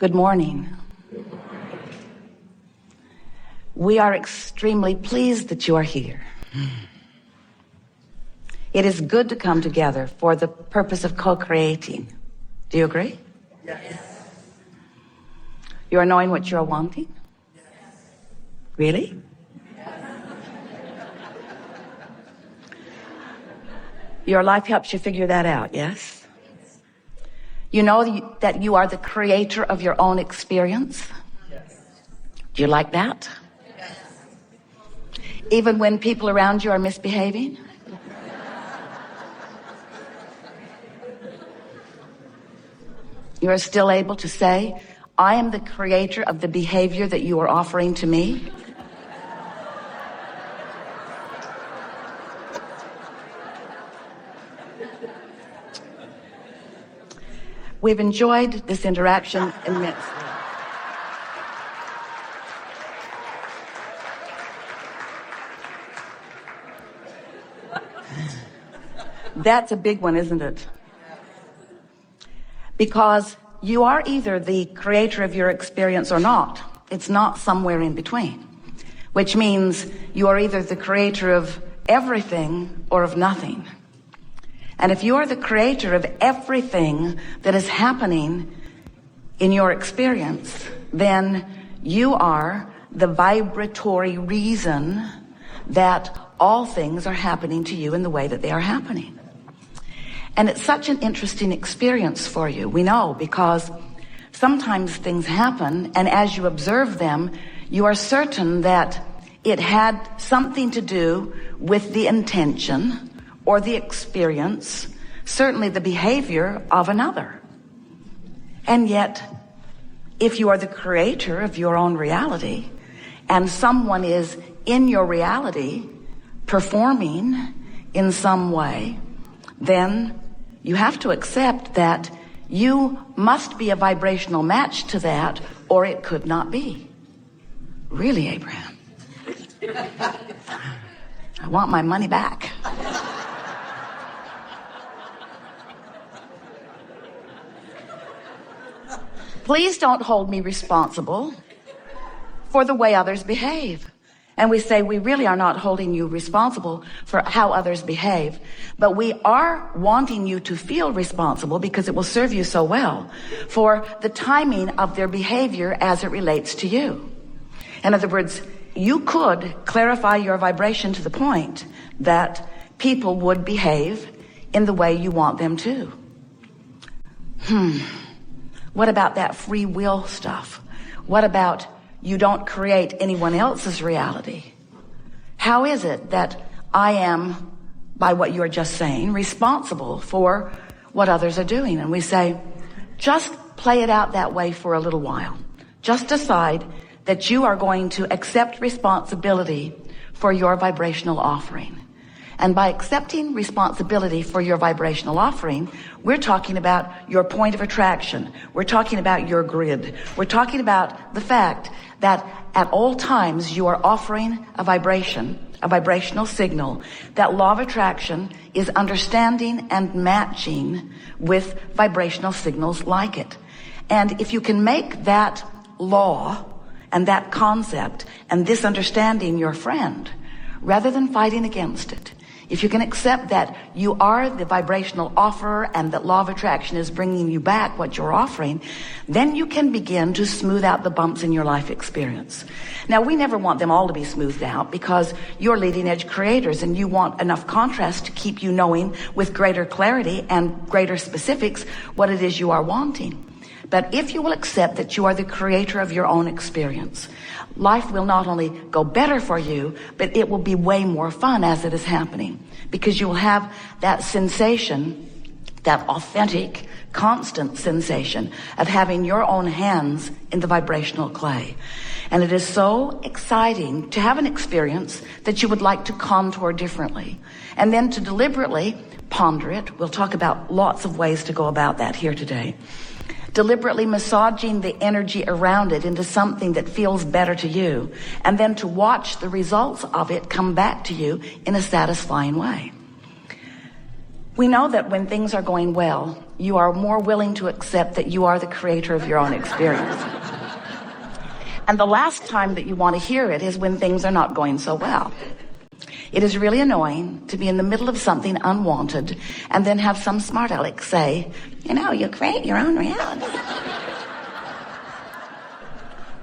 Good morning. We are extremely pleased that you are here. It is good to come together for the purpose of co-creating. Do you agree? Yes. You are knowing what you are wanting? Yes. Really? Your life helps you figure that out, yes? You know that you are the creator of your own experience? Yes. Do you like that? Yes. Even when people around you are misbehaving? You are still able to say, I am the creator of the behavior that you are offering to me? We've enjoyed this interaction immensely. That's a big one, isn't it? Because you are either the creator of your experience or not. It's not somewhere in between, which means you are either the creator of everything or of nothing. And if you are the creator of everything that is happening in your experience, then you are the vibratory reason that all things are happening to you in the way that they are happening. And it's such an interesting experience for you. We know, because sometimes things happen, and as you observe them, you are certain that it had something to do with the intention or the experience, certainly the behavior of another. And yet, if you are the creator of your own reality, and someone is in your reality performing in some way, then you have to accept that you must be a vibrational match to that, or it could not be. Really, Abraham? I want my money back. Please don't hold me responsible for the way others behave. And we say we really are not holding you responsible for how others behave, but we are wanting you to feel responsible because it will serve you so well for the timing of their behavior as it relates to you. In other words, you could clarify your vibration to the point that people would behave in the way you want them to. What about that free will stuff? What about you don't create anyone else's reality? How is it that I am, by what you're just saying, responsible for what others are doing? And we say, just play it out that way for a little while. Just decide that you are going to accept responsibility for your vibrational offering. And by accepting responsibility for your vibrational offering, we're talking about your point of attraction. We're talking about your grid. We're talking about the fact that at all times you are offering a vibration, a vibrational signal. That law of attraction is understanding and matching with vibrational signals like it. And if you can make that law and that concept and this understanding your friend, rather than fighting against it, if you can accept that you are the vibrational offerer and that law of attraction is bringing you back what you're offering, then you can begin to smooth out the bumps in your life experience. Now, we never want them all to be smoothed out because you're leading edge creators and you want enough contrast to keep you knowing with greater clarity and greater specifics what it is you are wanting. But if you will accept that you are the creator of your own experience, life will not only go better for you, but it will be way more fun as it is happening, because you will have that sensation, that authentic, constant sensation of having your own hands in the vibrational clay. And it is so exciting to have an experience that you would like to contour differently, and then to deliberately ponder it. We'll talk about lots of ways to go about that here today. Deliberately massaging the energy around it into something that feels better to you, and then to watch the results of it come back to you in a satisfying way. We know that when things are going well, you are more willing to accept that you are the creator of your own experience. And the last time that you want to hear it is when things are not going so well. It is really annoying to be in the middle of something unwanted and then have some smart aleck say, you create your own reality.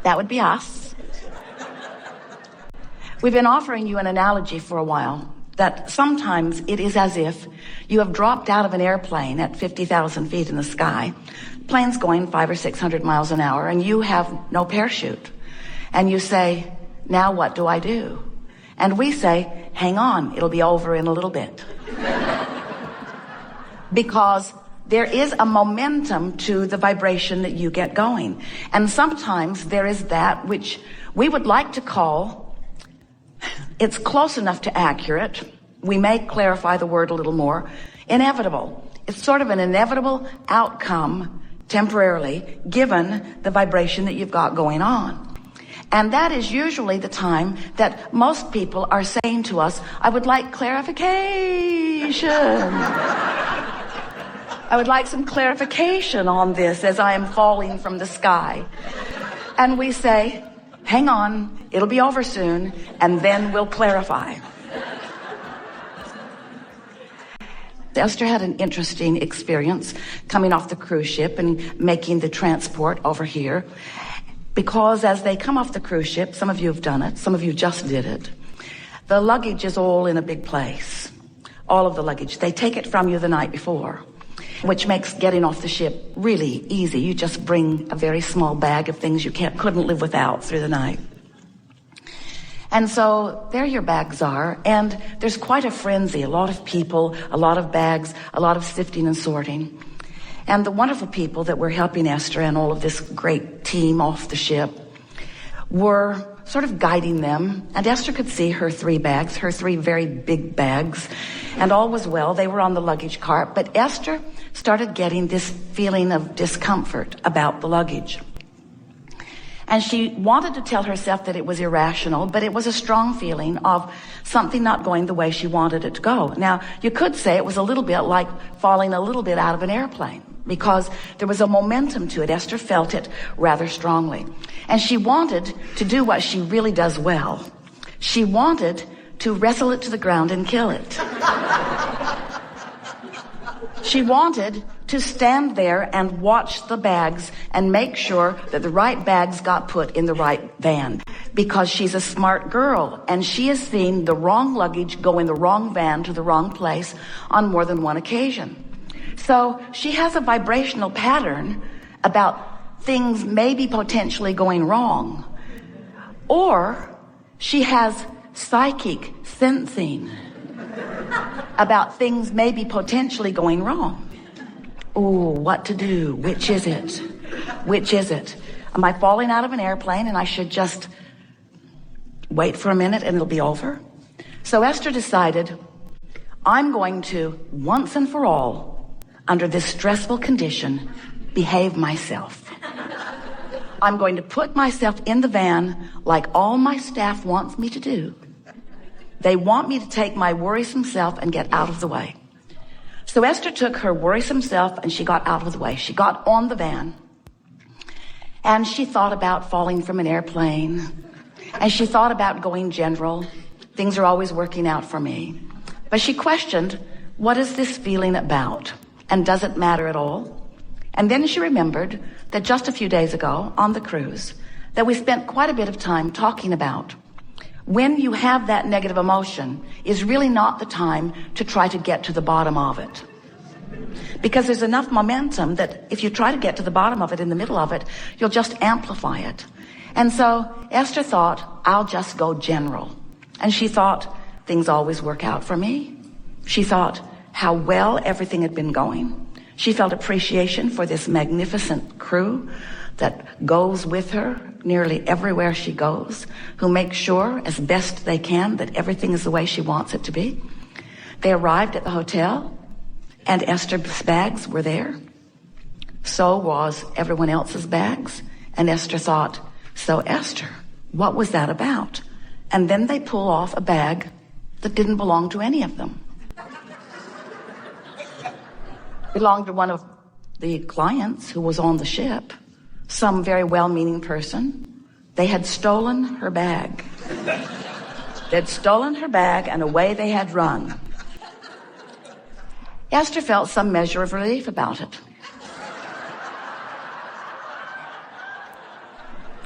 That would be us. We've been offering you an analogy for a while, that sometimes it is as if you have dropped out of an airplane at 50,000 feet in the sky. Plane's going 500 or 600 miles an hour, and you have no parachute. And you say, now what do I do? And we say, hang on, it'll be over in a little bit. Because there is a momentum to the vibration that you get going. And sometimes there is that which we would like to call, it's close enough to accurate, we may clarify the word a little more, inevitable. It's sort of an inevitable outcome temporarily given the vibration that you've got going on. And that is usually the time that most people are saying to us, I would like clarification. I would like some clarification on this as I am falling from the sky. And we say, hang on, it'll be over soon, and then we'll clarify. Esther had an interesting experience coming off the cruise ship and making the transport over here. Because as they come off the cruise ship, some of you have done it, some of you just did it, the luggage is all in a big place. All of the luggage. They take it from you the night before, which makes getting off the ship really easy. You just bring a very small bag of things you couldn't live without through the night. And so there your bags are, and there's quite a frenzy, a lot of people, a lot of bags, a lot of sifting and sorting. And the wonderful people that were helping Esther and all of this great team off the ship were sort of guiding them. And Esther could see her 3 bags, her 3 very big bags, and all was well. They were on the luggage cart, but Esther started getting this feeling of discomfort about the luggage. And she wanted to tell herself that it was irrational, but it was a strong feeling of something not going the way she wanted it to go. Now, you could say it was a little bit like falling a little bit out of an airplane, because there was a momentum to it. Esther felt it rather strongly. And she wanted to do what she really does well. She wanted to wrestle it to the ground and kill it. She wanted to stand there and watch the bags and make sure that the right bags got put in the right van, because she's a smart girl and she has seen the wrong luggage go in the wrong van to the wrong place on more than one occasion. So she has a vibrational pattern about things maybe potentially going wrong, or she has psychic sensing about things maybe potentially going wrong. Ooh, what to do? Which is it? Which is it? Am I falling out of an airplane and I should just wait for a minute and it'll be over? So Esther decided, I'm going to, once and for all, under this stressful condition, behave myself. I'm going to put myself in the van like all my staff wants me to do. They want me to take my worrisome self and get out of the way. So Esther took her worrisome self and she got out of the way. She got on the van and she thought about falling from an airplane, and she thought about going general. Things are always working out for me. But she questioned, what is this feeling about? And does it matter at all? And then she remembered that just a few days ago on the cruise that we spent quite a bit of time talking about when you have that negative emotion is really not the time to try to get to the bottom of it. Because there's enough momentum that if you try to get to the bottom of it in the middle of it, you'll just amplify it. And so Esther thought, I'll just go general. And she thought, things always work out for me. She thought how well everything had been going. She felt appreciation for this magnificent crew that goes with her nearly everywhere she goes, who make sure as best they can that everything is the way she wants it to be. They arrived at the hotel and Esther's bags were there. So was everyone else's bags. And Esther thought, so Esther, what was that about? And then they pull off a bag that didn't belong to any of them. Belonged to one of the clients who was on the ship, some very well-meaning person. They had stolen her bag. They'd stolen her bag and away they had run. Esther felt some measure of relief about it.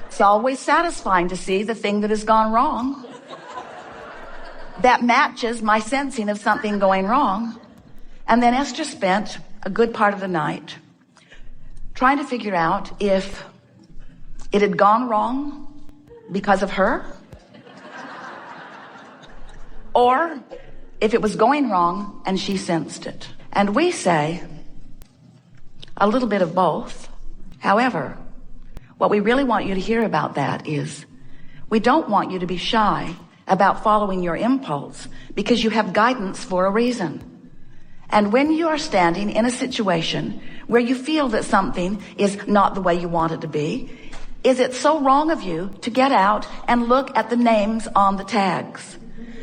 It's always satisfying to see the thing that has gone wrong that matches my sensing of something going wrong. And then Esther spent a good part of the night trying to figure out if it had gone wrong because of her, or if it was going wrong and she sensed it. And we say a little bit of both. However, what we really want you to hear about that is we don't want you to be shy about following your impulse, because you have guidance for a reason. And when you are standing in a situation where you feel that something is not the way you want it to be, is it so wrong of you to get out and look at the names on the tags?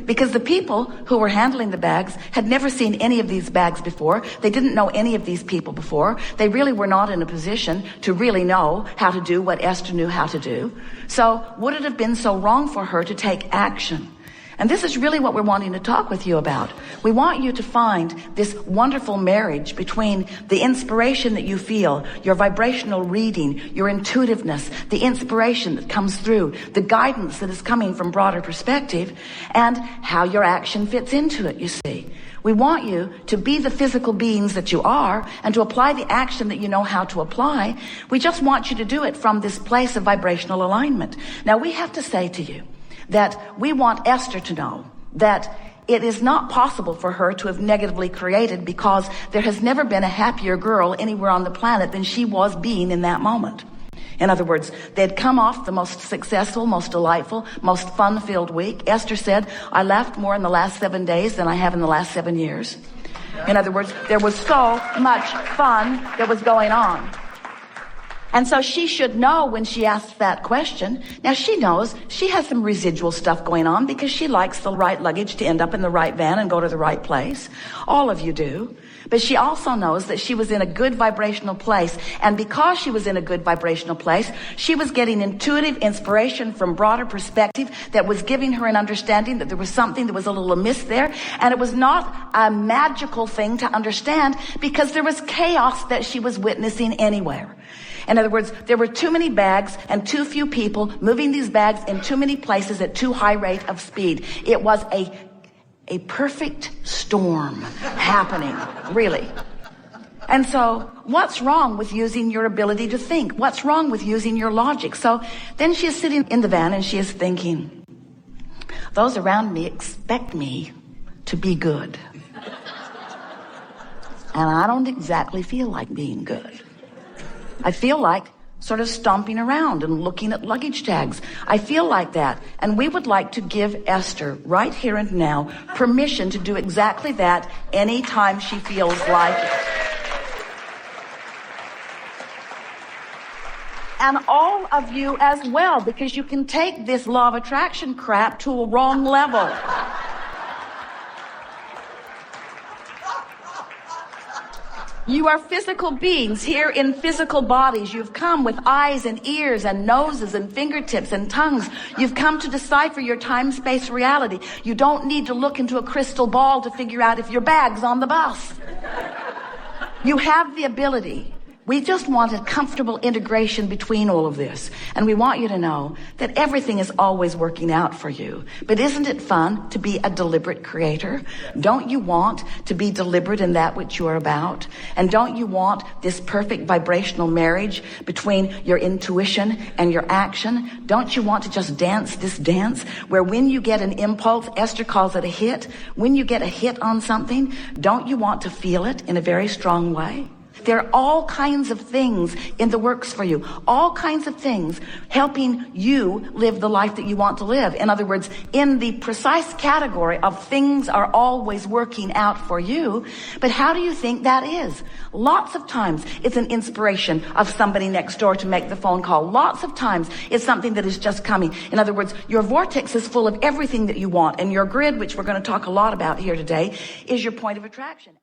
Because the people who were handling the bags had never seen any of these bags before. They didn't know any of these people before. They really were not in a position to really know how to do what Esther knew how to do. So would it have been so wrong for her to take action? And this is really what we're wanting to talk with you about. We want you to find this wonderful marriage between the inspiration that you feel, your vibrational reading, your intuitiveness, the inspiration that comes through, the guidance that is coming from broader perspective, and how your action fits into it, you see. We want you to be the physical beings that you are and to apply the action that you know how to apply. We just want you to do it from this place of vibrational alignment. Now, we have to say to you that we want Esther to know that it is not possible for her to have negatively created, because there has never been a happier girl anywhere on the planet than she was being in that moment. In other words, they'd come off the most successful, most delightful, most fun-filled week. Esther said, I laughed more in the last 7 days than I have in the last 7 years. In other words, there was so much fun that was going on. And so she should know when she asks that question. Now, she knows she has some residual stuff going on because she likes the right luggage to end up in the right van and go to the right place. All of you do. But she also knows that she was in a good vibrational place. And because she was in a good vibrational place, she was getting intuitive inspiration from broader perspective that was giving her an understanding that there was something that was a little amiss there. And it was not a magical thing to understand, because there was chaos that she was witnessing anywhere. In other words, there were too many bags and too few people moving these bags in too many places at too high rate of speed. It was a perfect storm happening, really. And so what's wrong with using your ability to think? What's wrong with using your logic? So then she is sitting in the van and she is thinking, those around me expect me to be good. And I don't exactly feel like being good. I feel like sort of stomping around and looking at luggage tags. I feel like that. And we would like to give Esther right here and now permission to do exactly that anytime she feels like it. And all of you as well, because you can take this law of attraction crap to a wrong level. You are physical beings here in physical bodies. You've come with eyes and ears and noses and fingertips and tongues. You've come to decipher your time-space reality. You don't need to look into a crystal ball to figure out if your bag's on the bus. You have the ability. We just want a comfortable integration between all of this. And we want you to know that everything is always working out for you. But isn't it fun to be a deliberate creator? Don't you want to be deliberate in that which you are about? And don't you want this perfect vibrational marriage between your intuition and your action? Don't you want to just dance this dance where when you get an impulse, Esther calls it a hit, when you get a hit on something, don't you want to feel it in a very strong way? There are all kinds of things in the works for you, all kinds of things helping you live the life that you want to live. In other words, in the precise category of things are always working out for you. But how do you think that is? Lots of times it's an inspiration of somebody next door to make the phone call. Lots of times it's something that is just coming. In other words, your vortex is full of everything that you want, and your grid, which we're going to talk a lot about here today, is your point of attraction.